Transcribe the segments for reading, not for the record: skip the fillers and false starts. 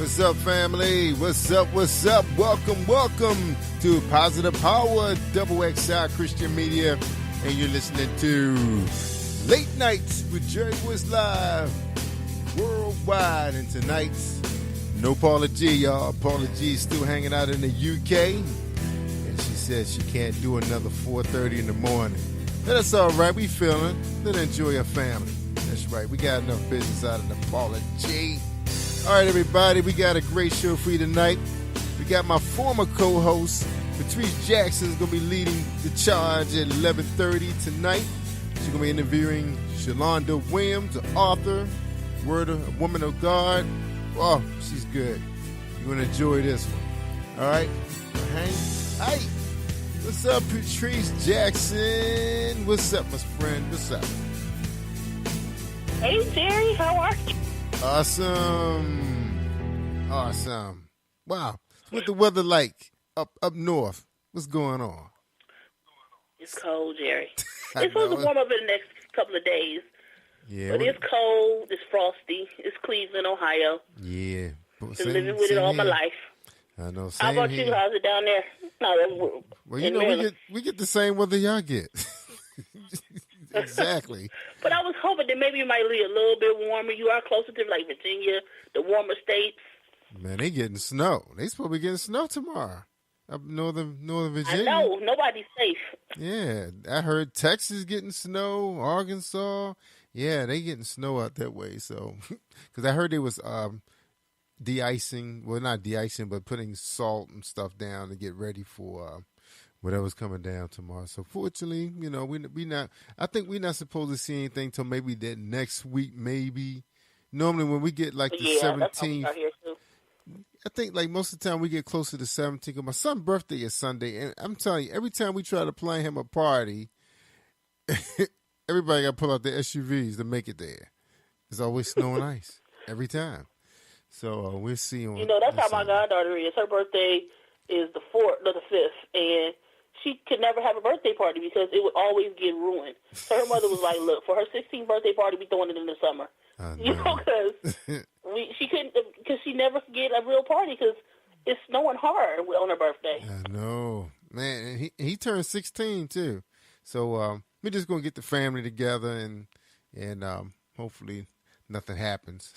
What's up, family? What's up? What's up? Welcome, welcome to Positive Power, XXI Christian Media, and you're listening to Late Nights with Jerry Woods Live worldwide. And tonight's no Paula G, y'all. Paula G is still hanging out in the UK, and she says she can't do another 4:30 in the morning. But that's all right. We feeling. Let her enjoy her family. That's right. We got enough business out of the Paula G. All right, everybody, we got a great show for you tonight. We got my former co-host, Patrice Jackson, is going to be leading the charge at 11:30 tonight. She's going to be interviewing Shalonda Williams, the author, a woman of God. Oh, she's good. You're going to enjoy this one. All right? Hang tight. What's up, Patrice Jackson? What's up, my friend? What's up? Hey, Jerry, how are you? Awesome. Wow. What's the weather like up north? What's going on? It's cold, Jerry. It's supposed to warm up in the next couple of days. Yeah. But it's cold. It's frosty. It's Cleveland, Ohio. Yeah. Been living with it all my life. I know. How about you? How's it down there? No, well, you know, we get the same weather y'all get. Exactly. But I was hoping that maybe it might be a little bit warmer. You are closer to like Virginia, the warmer states. Man, they getting snow. They supposed to be getting snow tomorrow up northern Virginia. I know. Nobody's safe. Yeah. I heard Texas getting snow, Arkansas. Yeah, they getting snow out that way. So, because I heard they was de-icing. Well, not de-icing, but putting salt and stuff down to get ready for whatever's coming down tomorrow. So fortunately, you know, we not. I think we're not supposed to see anything till maybe that next week. Maybe normally when we get like the 17th, I think like most of the time we get closer to 17th. Because my son's birthday is Sunday, and I'm telling you, every time we try to plan him a party, everybody got to pull out their SUVs to make it there. There's always snow and ice every time. So we'll see. That's how my goddaughter is. Her birthday is the 5th, and she could never have a birthday party because it would always get ruined. So her mother was like, look, for her 16th birthday party, we throwing it in the summer. Because she couldn't, because she never could get a real party because it's snowing hard on her birthday. I know. Man, and he turned 16 too. So we're just going to get the family together and hopefully nothing happens.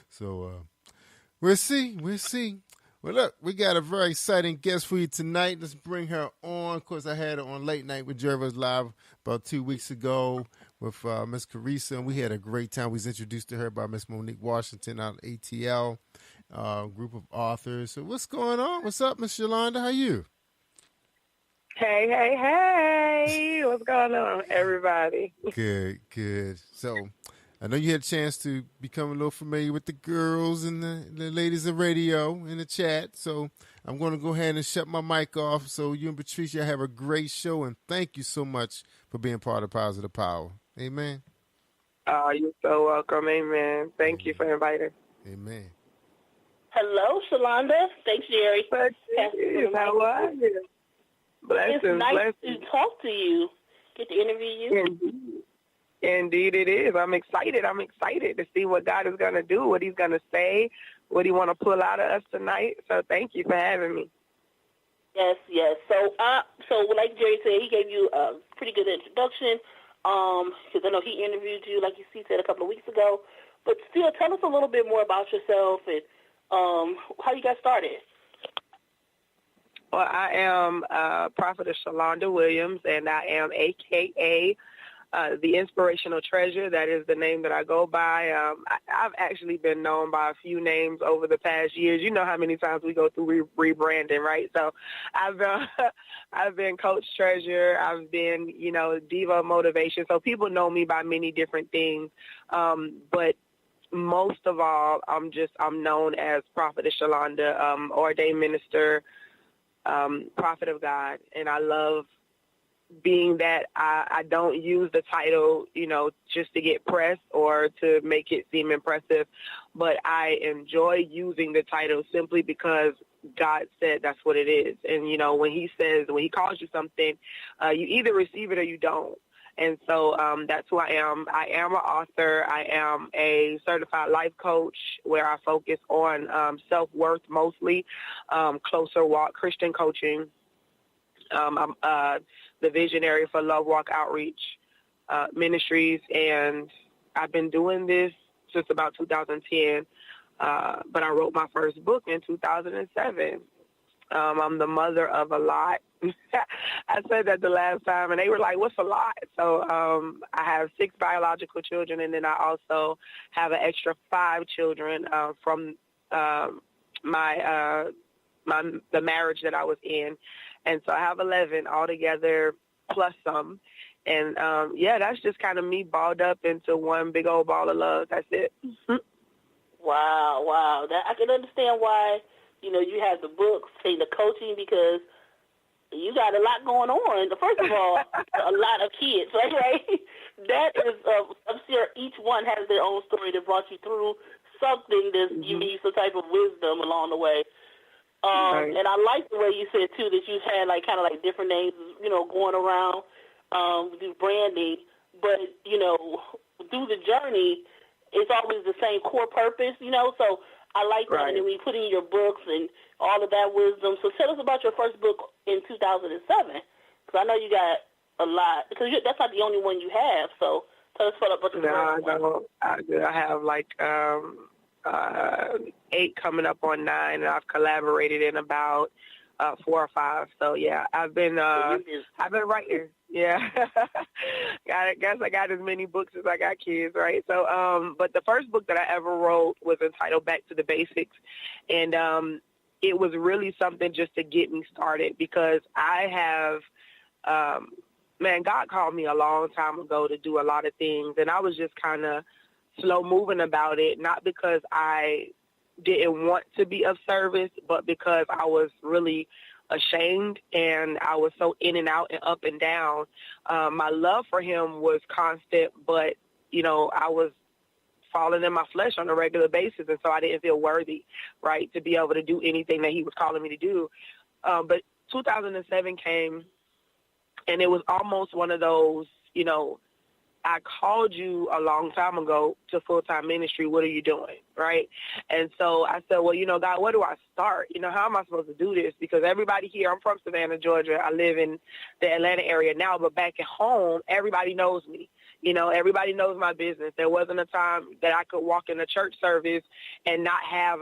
So we'll see. Well, look, we got a very exciting guest for you tonight. Let's bring her on. Of course, I had her on Late Night with Jerry Woods Live about 2 weeks ago with Miss Carissa, and we had a great time. We was introduced to her by Miss Monique Washington out of ATL, group of authors. So what's going on? What's up, Miss Yolanda? How you? Hey. What's going on, everybody? Good. So I know you had a chance to become a little familiar with the girls and the ladies of radio in the chat. So I'm going to go ahead and shut my mic off. So you and Patricia have a great show, and thank you so much for being part of Positive Power. Amen. Oh, you're so welcome. Amen. Thank you for inviting. Amen. Hello, Shalonda. Thanks, Jerry. How are you? Blessings. It's nice to talk to you. Get to interview you. Indeed it is. I'm excited. To see what God is going to do, what he's going to say, what he want to pull out of us tonight. So thank you for having me. Yes. So like Jerry said, he gave you a pretty good introduction because I know he interviewed you, like he said, a couple of weeks ago. But still, tell us a little bit more about yourself and how you got started. Well, I am Prophetess Shalonda Williams, and I am a.k.a. The Inspirational Treasure. That is the name that I go by. I've actually been known by a few names over the past years. You know how many times we go through rebranding, right? So I've been Coach Treasure. I've been, Diva Motivation. So people know me by many different things. But most of all, I'm known as Prophetess Shalonda, ordained minister, prophet of God. And I love being that I don't use the title, just to get press or to make it seem impressive, but I enjoy using the title simply because God said that's what it is. And, when he calls you something, you either receive it or you don't. And so that's who I am. I am an author. I am a certified life coach where I focus on self-worth mostly, closer walk, Christian coaching. I'm the visionary for Love Walk Outreach Ministries, and I've been doing this since about 2010, but I wrote my first book in 2007. I'm the mother of a lot. I said that the last time, and they were like, what's a lot? So I have 6 biological children, and then I also have an extra 5 children from the marriage that I was in. And so I have 11 altogether plus some. And, that's just kind of me balled up into one big old ball of love. That's it. Wow. That, I can understand why, you have the books, say the coaching, because you got a lot going on. First of all, a lot of kids, right? That is, I'm sure each one has their own story that brought you through something that's giving you some type of wisdom along the way. Right. And I like the way you said, too, that you had, kind of different names, going around, do branding. But, through the journey, it's always the same core purpose, so I like that. Right. And then when you put in your books and all of that wisdom. So tell us about your first book in 2007, because I know you got a lot, because that's not the only one you have. So tell us about your first one. I have 8 coming up on 9, and I've collaborated in about 4 or 5. So yeah, I've been writing. Yeah, I guess I got as many books as I got kids, right? So, but the first book that I ever wrote was entitled Back to the Basics, and it was really something just to get me started, because I have, God called me a long time ago to do a lot of things, and I was just kind of slow moving about it, not because I didn't want to be of service, but because I was really ashamed, and I was so in and out and up and down. My love for him was constant, but, I was falling in my flesh on a regular basis, and so I didn't feel worthy, right, to be able to do anything that he was calling me to do. But 2007 came, and it was almost one of those, I called you a long time ago to full-time ministry. What are you doing, right? And so I said, well, God, where do I start? How am I supposed to do this? Because everybody here, I'm from Savannah, Georgia. I live in the Atlanta area now, but back at home, everybody knows me. Everybody knows my business. There wasn't a time that I could walk in a church service and not have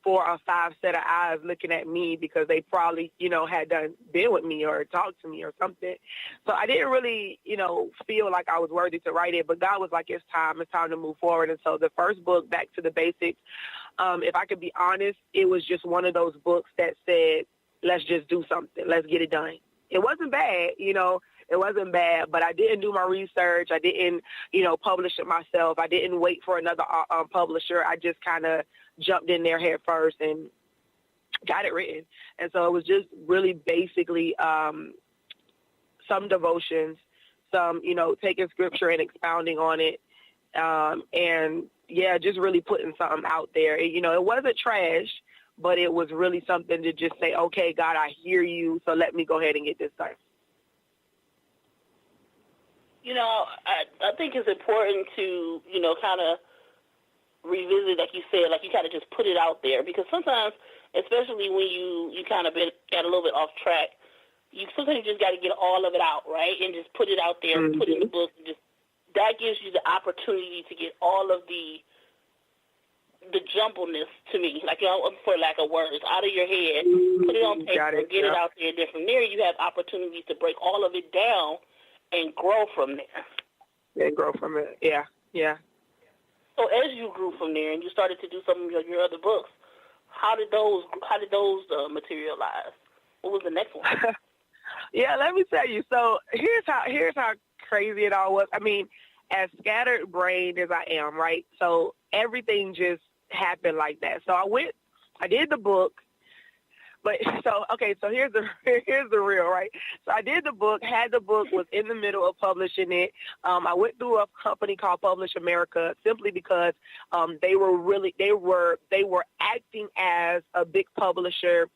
4 or 5 set of eyes looking at me, because they probably, had been with me or talked to me or something. So I didn't really, feel like I was worthy to write it, but God was like, it's time to move forward. And so the first book, Back to the Basics, if I could be honest, it was just one of those books that said, let's just do something. Let's get it done. It wasn't bad, it wasn't bad, but I didn't do my research. I didn't, publish it myself. I didn't wait for another publisher. I just kind of jumped in there head first and got it written. And so it was just really basically some devotions, some, taking scripture and expounding on it. And just really putting something out there. It wasn't trash, but it was really something to just say, okay, God, I hear you, so let me go ahead and get this done. I think it's important to, kind of revisit, like you said, you kind of just put it out there, because sometimes, especially when you kind of got a little bit off track, sometimes you just got to get all of it out, right, and just put it out there, and put it in the book, and just that gives you the opportunity to get all of the jumbleness, to me, for lack of words, out of your head, put it on paper, get it out there, and then from there you have opportunities to break all of it down and grow from there. And grow from it, yeah. So as you grew from there and you started to do some of your other books, how did those materialize? What was the next one? Yeah, let me tell you. So here's how crazy it all was. I mean, as scattered-brained as I am, right? So everything just happened like that. So I did the book. But so here's the real, right? So I did the book, had the book, was in the middle of publishing it. I went through a company called Publish America simply because they were acting as a big publisher,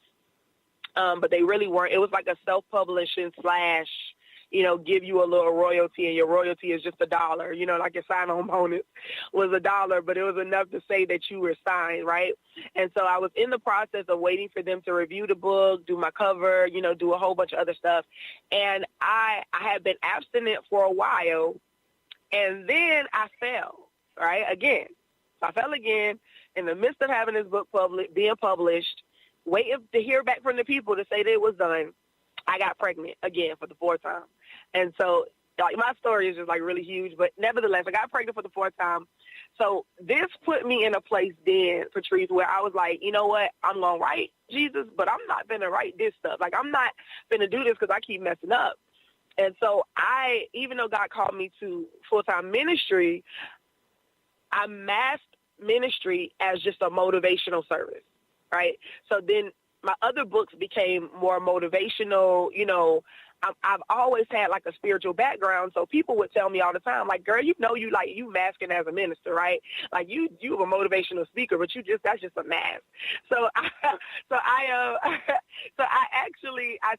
but they really weren't. It was like a self-publishing / give you a little royalty, and your royalty is just $1. Like your sign-on bonus was $1, but it was enough to say that you were signed, right? And so I was in the process of waiting for them to review the book, do my cover, do a whole bunch of other stuff. And I had been abstinent for a while, and then I fell, right, again. So I fell again in the midst of having this book being published, waiting to hear back from the people to say that it was done. I got pregnant again for the 4th time. And so my story is just really huge, but nevertheless, I got pregnant for the 4th time. So this put me in a place then, Patrice, where I was like, you know what, I'm going to write Jesus, but I'm not going to write this stuff. I'm not going to do this because I keep messing up. And so even though God called me to full-time ministry, I masked ministry as just a motivational service, right? So then my other books became more motivational. I've always had a spiritual background, so people would tell me all the time, girl, you masking as a minister, right? You a motivational speaker, but that's just a mask. So I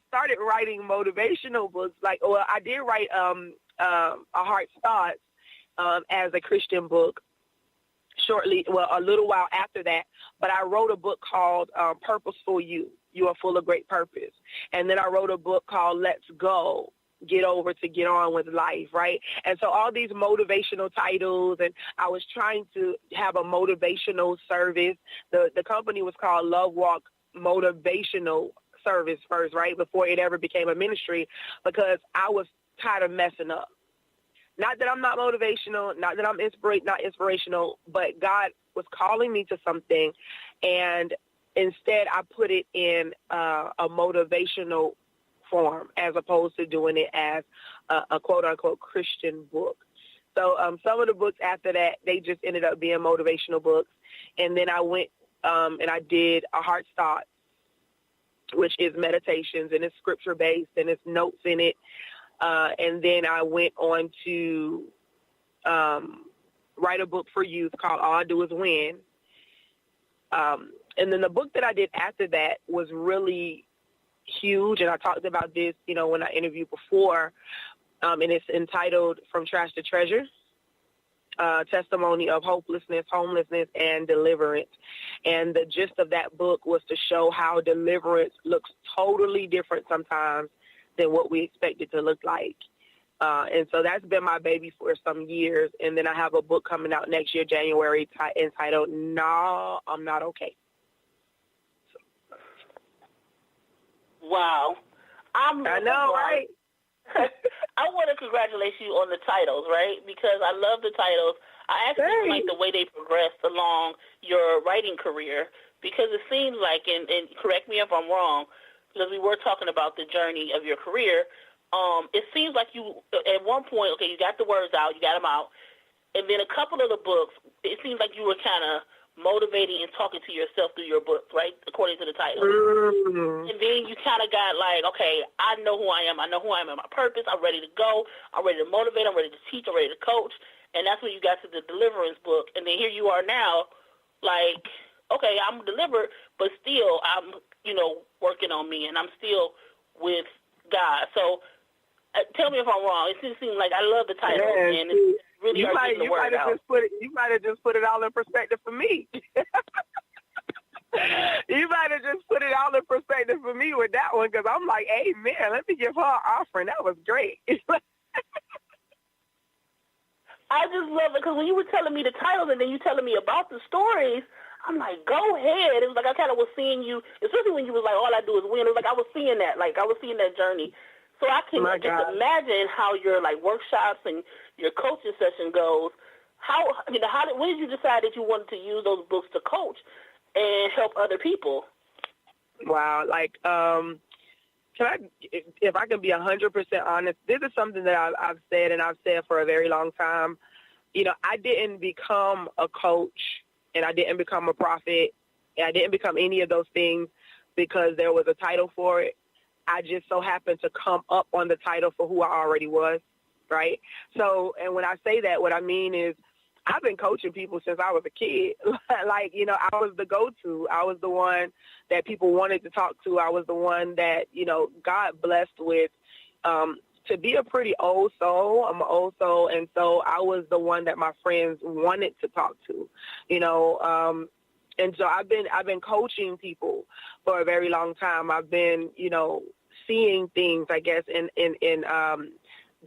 started writing motivational books. I did write A Heart's Thoughts as a Christian book. A little while after that, but I wrote a book called Purposeful You. You are full of great purpose. And then I wrote a book called Let's Go, Get Over to Get On with Life, right? And so all these motivational titles, and I was trying to have a motivational service. The company was called Love Walk Motivational Service first, right, before it ever became a ministry, because I was tired of messing up. Not that I'm not motivational, not that I'm not inspirational, but God was calling me to something, and instead I put it in a motivational form as opposed to doing it as a quote-unquote Christian book. So some of the books after that, they just ended up being motivational books. And then I went and I did A Heart's Thoughts, which is meditations, and it's scripture-based, and it's notes in it. And then I went on to write a book for youth called All I Do Is Win. And then the book that I did after that was really huge, and I talked about this, when I interviewed before, and it's entitled From Trash to Treasure, Testimony of Hopelessness, Homelessness, and Deliverance. And the gist of that book was to show how deliverance looks totally different sometimes than what we expect it to look like. And so that's been my baby for some years. And then I have a book coming out next year, January, entitled No, I'm Not Okay. Wow. I know, right? I want to congratulate you on the titles, right? Because I love the titles. I actually like the way they progressed along your writing career, because it seems like, and correct me if I'm wrong, because we were talking about the journey of your career, it seems like you, at one point, okay, you got the words out, you got them out, and then a couple of the books, it seems like you were kind of motivating and talking to yourself through your books, right, according to the title. Mm-hmm. And then you kind of got okay, I know who I am. I know who I am and my purpose. I'm ready to go. I'm ready to motivate. I'm ready to teach. I'm ready to coach. And that's when you got to the deliverance book. And then here you are now, okay, I'm delivered, but still I'm, working on me, and I'm still with God. So tell me if I'm wrong. It seems like I love the title, and it's really you might have just put it all in perspective for me. You might have just put it all in perspective for me with that one, because I'm like, amen, let me give her an offering. That was great. I just love it, because when you were telling me the titles and then you telling me about the stories, I'm like, go ahead. It was like I kind of was seeing you, especially when you was like, all I do is win. It was like I was seeing that. I was seeing that journey. So I can just imagine how your workshops and your coaching session goes. When did you decide that you wanted to use those books to coach and help other people? Wow, if I can be 100% honest, this is something that I've said, and I've said for a very long time. I didn't become a coach, and I didn't become a prophet, and I didn't become any of those things because there was a title for it. I just so happened to come up on the title for who I already was, right? So, and when I say that, what I mean is I've been coaching people since I was a kid. I was the go-to. I was the one that people wanted to talk to. I was the one that, God blessed with to be a pretty old soul, I'm an old soul, and so I was the one that my friends wanted to talk to, you know. And so I've been coaching people for a very long time. I've been, you know, seeing things, I guess, in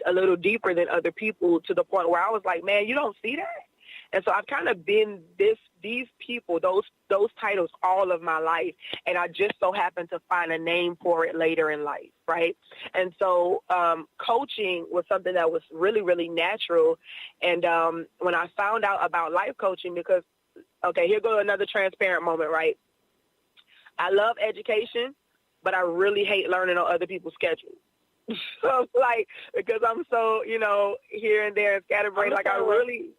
a little deeper than other people, to the point where I was like, man, you don't see that? And so I've kind of been these people, those titles all of my life, and I just so happened to find a name for it later in life, right? And so coaching was something that was really, really natural. And when I found out about life coaching, because, okay, here goes another transparent moment, right? I love education, but I really hate learning on other people's schedules. So, like, because I'm so, you know, here and there and scatterbrained, like I really...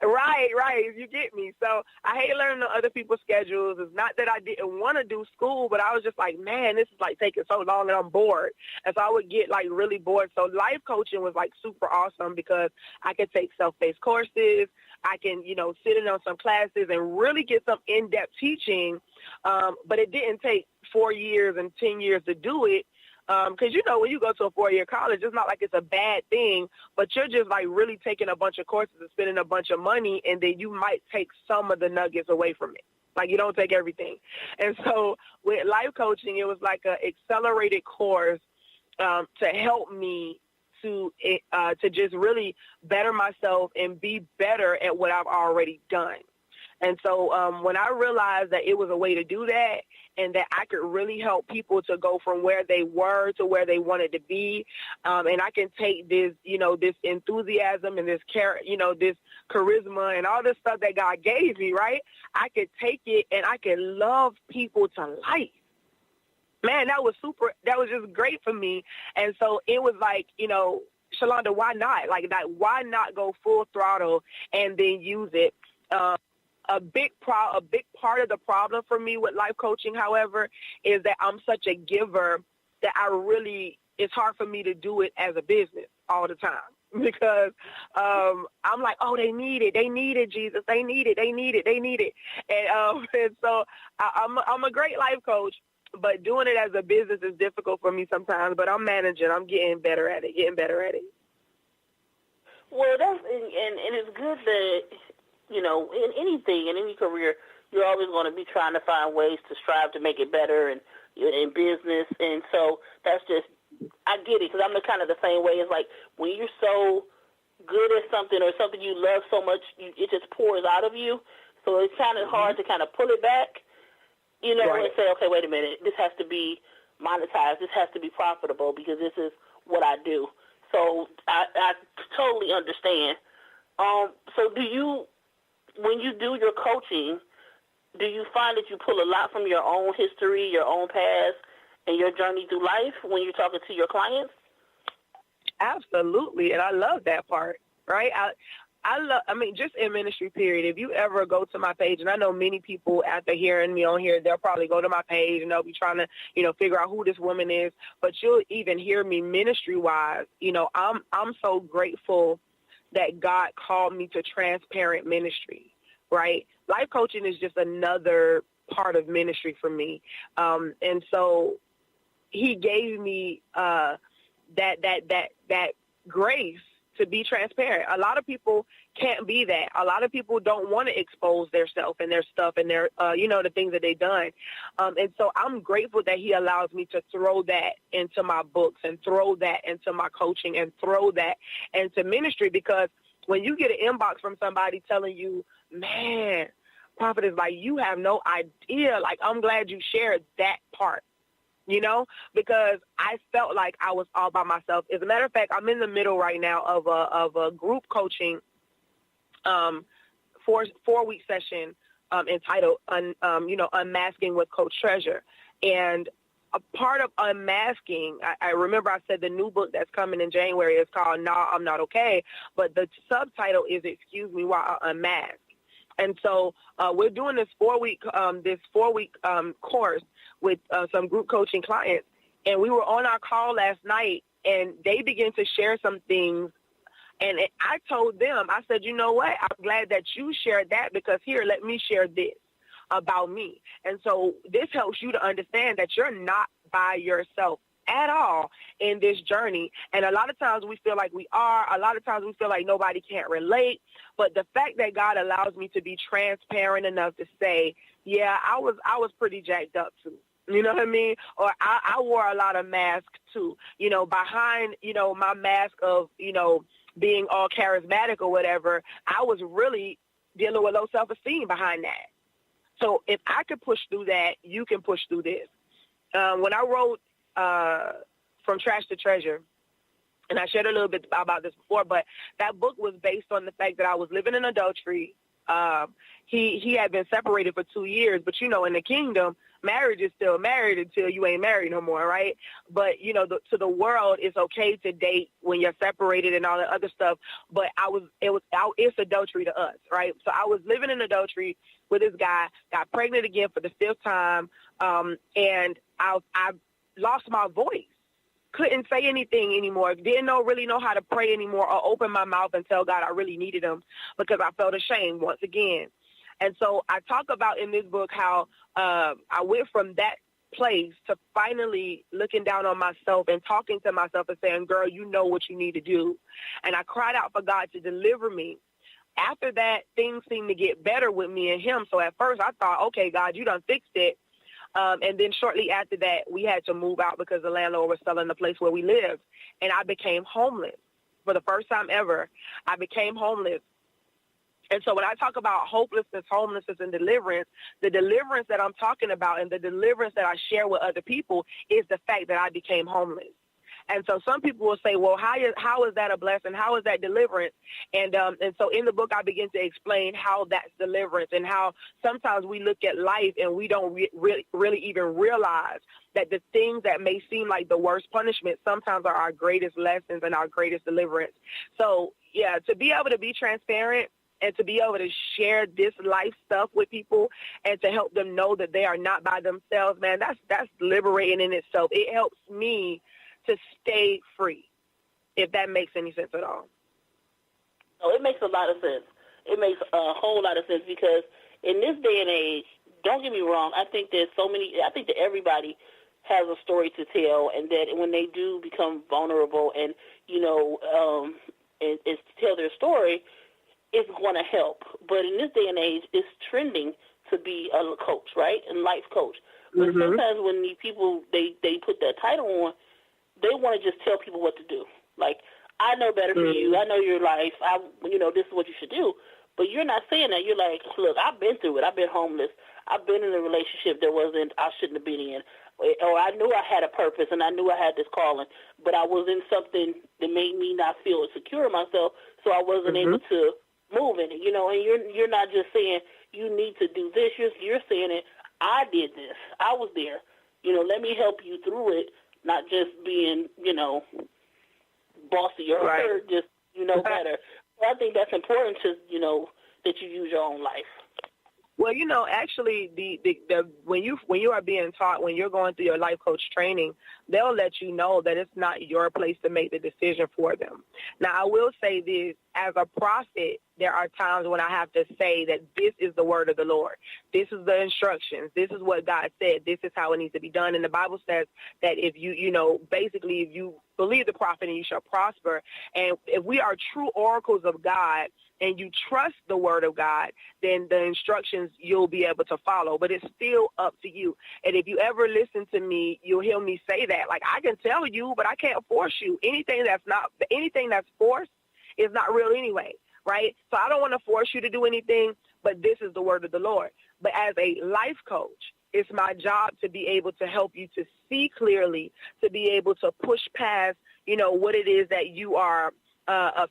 Right. You get me. So I hate learning on other people's schedules. It's not that I didn't want to do school, but I was just like, man, this is like taking so long and I'm bored. And so I would get like really bored. So life coaching was like super awesome because I could take self-paced courses. I can, you know, sit in on some classes and really get some in-depth teaching. But it didn't take 4 years and 10 years to do it. Because, you know, when you go to a 4-year college, it's not like it's a bad thing, but you're just like really taking a bunch of courses and spending a bunch of money, and then you might take some of the nuggets away from it. Like, you don't take everything. And so with life coaching, it was like an accelerated course to help me to just really better myself and be better at what I've already done. And so when I realized that it was a way to do that and that I could really help people to go from where they were to where they wanted to be, and I can take this, you know, this enthusiasm and this this charisma and all this stuff that God gave me, right? I could take it and I could love people to life. Man, that was just great for me. And so it was like, you know, Shalonda, why not? Like, why not go full throttle and then use it? A big part of the problem for me with life coaching, however, is that I'm such a giver that it's hard for me to do it as a business all the time because I'm like, oh, they need it, Jesus, they need it. And so I'm a great life coach, but doing it as a business is difficult for me sometimes, but I'm managing. I'm getting better at it. Well, and it's good that, you know, in anything, in any career, you're always going to be trying to find ways to strive to make it better and in business. And so that's just, I get it, because I'm the kind of the same way. It's like when you're so good at something or something you love so much, it just pours out of you. So it's kind of hard to kind of pull it back, you know, right, and say, okay, wait a minute, this has to be monetized. This has to be profitable because this is what I do. So I totally understand. So when you do your coaching, do you find that you pull a lot from your own history, your own past, and your journey through life when you're talking to your clients? Absolutely, and I love that part, right? I mean, just in ministry, period, if you ever go to my page, and I know many people after hearing me on here, they'll probably go to my page and they'll be trying to, you know, figure out who this woman is, but you'll even hear me ministry-wise. You know, I'm so grateful that God called me to transparent ministry, right? Life coaching is just another part of ministry for me. And so he gave me that grace to be transparent. A lot of people can't be that. A lot of people don't want to expose their self and their stuff and their, the things that they've done. And so I'm grateful that he allows me to throw that into my books and throw that into my coaching and throw that into ministry, because when you get an inbox from somebody telling you, man, Prophet is like, you have no idea. Like, I'm glad you shared that part. You know, because I felt like I was all by myself. As a matter of fact, I'm in the middle right now of a group coaching 4-week session entitled Unmasking with Coach Treasure. And a part of unmasking, I remember I said the new book that's coming in January is called Nah, I'm Not Okay, but the subtitle is Excuse Me While I Unmask. And so we're doing this 4-week course with some group coaching clients. And we were on our call last night, and they began to share some things. And I told them, I said, you know what? I'm glad that you shared that, because here, let me share this about me. And so this helps you to understand that you're not by yourself at all in this journey. And a lot of times we feel like we are. A lot of times we feel like nobody can't relate. But the fact that God allows me to be transparent enough to say, yeah, I was pretty jacked up too. You know what I mean? Or I wore a lot of masks too. You know, behind, you know, my mask of, you know, being all charismatic or whatever, I was really dealing with low self-esteem behind that. So if I could push through that, you can push through this. When I wrote From Trash to Treasure, and I shared a little bit about this before, but that book was based on the fact that I was living in adultery. He had been separated for 2 years, but, you know, in the kingdom, marriage is still married until you ain't married no more, right? But, you know, to the world, it's okay to date when you're separated and all that other stuff. But it's adultery to us, right? So I was living in adultery with this guy, got pregnant again for the 5th time, and I lost my voice. Couldn't say anything anymore. Didn't really know how to pray anymore or open my mouth and tell God I really needed him because I felt ashamed once again. And so I talk about in this book how I went from that place to finally looking down on myself and talking to myself and saying, girl, you know what you need to do. And I cried out for God to deliver me. After that, things seemed to get better with me and him. So at first I thought, okay, God, you done fixed it. And then shortly after that, we had to move out because the landlord was selling the place where we lived. And I became homeless. For the first time ever, I became homeless. And so when I talk about hopelessness, homelessness, and deliverance, the deliverance that I'm talking about and the deliverance that I share with other people is the fact that I became homeless. And so some people will say, well, how is that a blessing? How is that deliverance? And so in the book, I begin to explain how that's deliverance and how sometimes we look at life and we don't really even realize that the things that may seem like the worst punishment sometimes are our greatest lessons and our greatest deliverance. So, yeah, to be able to be transparent and to be able to share this life stuff with people and to help them know that they are not by themselves, man, that's liberating in itself. It helps me to stay free, if that makes any sense at all. Oh, it makes a lot of sense. It makes a whole lot of sense because in this day and age, don't get me wrong, I think that everybody has a story to tell, and that when they do become vulnerable and, you know, and tell their story, it's going to help. But in this day and age, it's trending to be a coach, right, and life coach. But sometimes when the people, they put that title on, they want to just tell people what to do. Like, I know better for you. I know your life. This is what you should do. But you're not saying that. You're like, look, I've been through it. I've been homeless. I've been in a relationship that I shouldn't have been in. Or I knew I had a purpose and I knew I had this calling, but I was in something that made me not feel secure in myself, so I wasn't able to move in it. You know, and you're not just saying you need to do this. You're saying it. I did this. I was there. You know, let me help you through it. Not just being, you know, bossy or just, you know, better. So I think that's important to, you know, that you use your own life. Well, you know, actually, when you are being taught, when you're going through your life coach training, they'll let you know that it's not your place to make the decision for them. Now, I will say this, as a prophet, there are times when I have to say that this is the word of the Lord. This is the instructions. This is what God said. This is how it needs to be done. And the Bible says that if if you believe the prophet and you shall prosper. And if we are true oracles of God and you trust the word of God, then the instructions you'll be able to follow. But it's still up to you. And if you ever listen to me, you'll hear me say that. Like, I can tell you, but I can't force you. Anything that's forced is not real anyway, right? So I don't want to force you to do anything, but this is the word of the Lord. But as a life coach, it's my job to be able to help you to see clearly, to be able to push past, you know, what it is that you are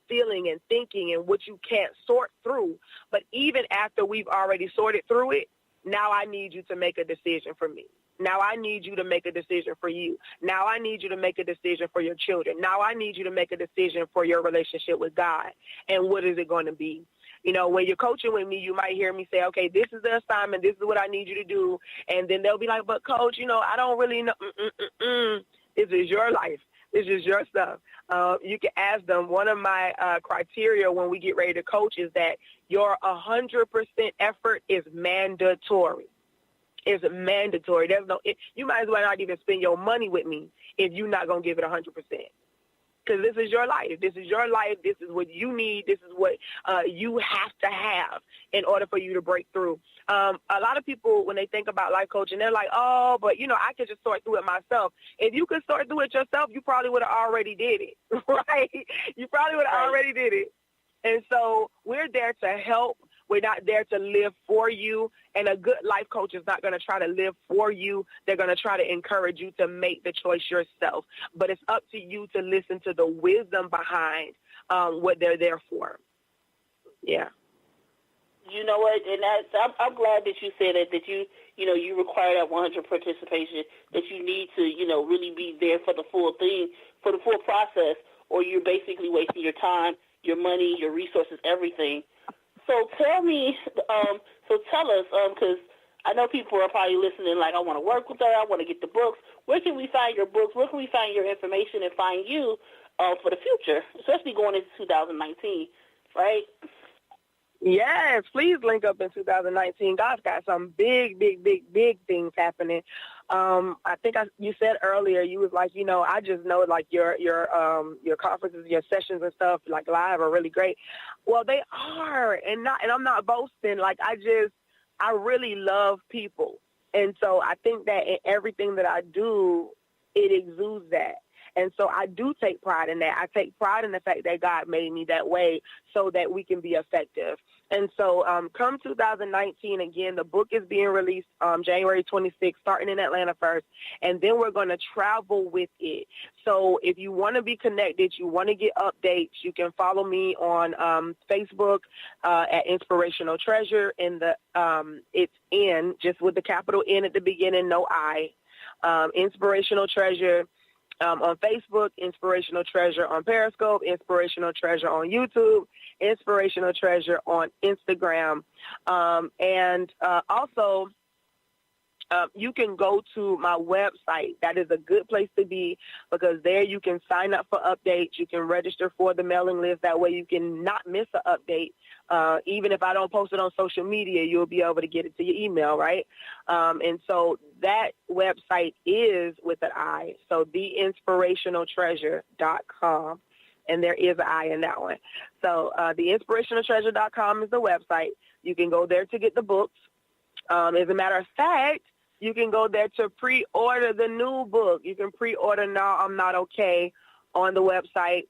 feeling and thinking and what you can't sort through. But even after we've already sorted through it, now I need you to make a decision for me. Now I need you to make a decision for you. Now I need you to make a decision for your children. Now I need you to make a decision for your relationship with God. And what is it going to be? You know, when you're coaching with me, you might hear me say, okay, this is the assignment. This is what I need you to do. And then they'll be like, but coach, you know, I don't really know. This is your life. This is your stuff. You can ask them. One of my criteria when we get ready to coach is that your 100% effort is mandatory. It's mandatory. You might as well not even spend your money with me if you're not going to give it 100%. Because this is your life. This is your life. This is what you need. This is what you have to have in order for you to break through. A lot of people, when they think about life coaching, they're like, oh, but, I could just sort through it myself. If you could sort through it yourself, you probably would have already did it, right? You probably would have already did it. And so we're there to help. We're not there to live for you. And a good life coach is not going to try to live for you. They're going to try to encourage you to make the choice yourself. But it's up to you to listen to the wisdom behind what they're there for. Yeah. You know what? And I'm glad that you said that you require that 100 participation, that you need to, really be there for the full thing, for the full process, or you're basically wasting your time, your money, your resources, everything. So tell me, tell us, because I know people are probably listening like, I want to work with her, I want to get the books. Where can we find your books? Where can we find your information and find you for the future, especially going into 2019, right? Yes, please link up in 2019. God's got some big, big, big, big things happening. I think you said earlier, you was like, I just know like your conferences, your sessions and stuff like live are really great. Well, they are, and I'm not boasting. Like I really love people, and so I think that in everything that I do, it exudes that. And so I do take pride in that. I take pride in the fact that God made me that way so that we can be effective. And so come 2019, again, the book is being released January 26th, starting in Atlanta first, and then we're going to travel with it. So if you want to be connected, you want to get updates, you can follow me on Facebook at Inspirational Treasure. It's N, just with the capital N at the beginning, no I. Inspirational Treasure. On Facebook, Inspirational Treasure on Periscope, Inspirational Treasure on YouTube, Inspirational Treasure on Instagram. And also, you can go to my website. That is a good place to be because there you can sign up for updates. You can register for the mailing list. That way you can not miss an update. Even if I don't post it on social media, you'll be able to get it to your email, right? And so that website is with an I, so theinspirationaltreasure.com, and there is an I in that one. So theinspirationaltreasure.com is the website. You can go there to get the books. As a matter of fact, you can go there to pre-order the new book. You can pre-order Now I'm Not Okay on the website.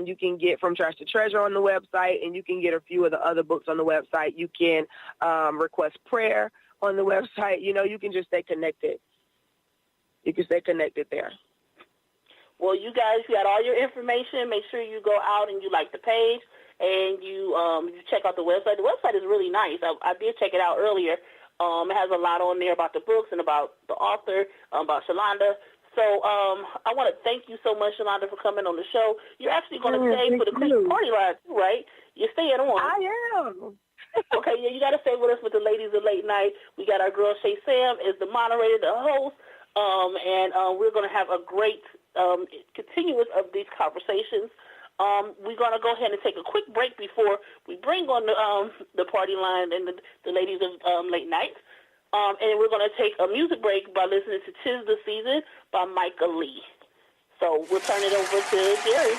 You can get From Trash to Treasure on the website, and you can get a few of the other books on the website. You can request prayer on the website. You can just stay connected. You can stay connected there. Well, you guys got all your information. Make sure you go out and you like the page, and you check out the website. The website is really nice. I did check it out earlier. It has a lot on there about the books and about the author, about Shalonda. So I want to thank you so much, Shalonda, for coming on the show. You're actually going to stay for the Christmas party line, too, right? You're staying on. I am. Okay, yeah, you got to stay with us with the ladies of late night. We got our girl Shay Sam as the moderator, the host, and we're going to have a great continuous of these conversations. We're going to go ahead and take a quick break before we bring on the party line and the ladies of late night. And we're going to take a music break by listening to 'Tis the Season by Micah Lee. So we'll turn it over to Jerry.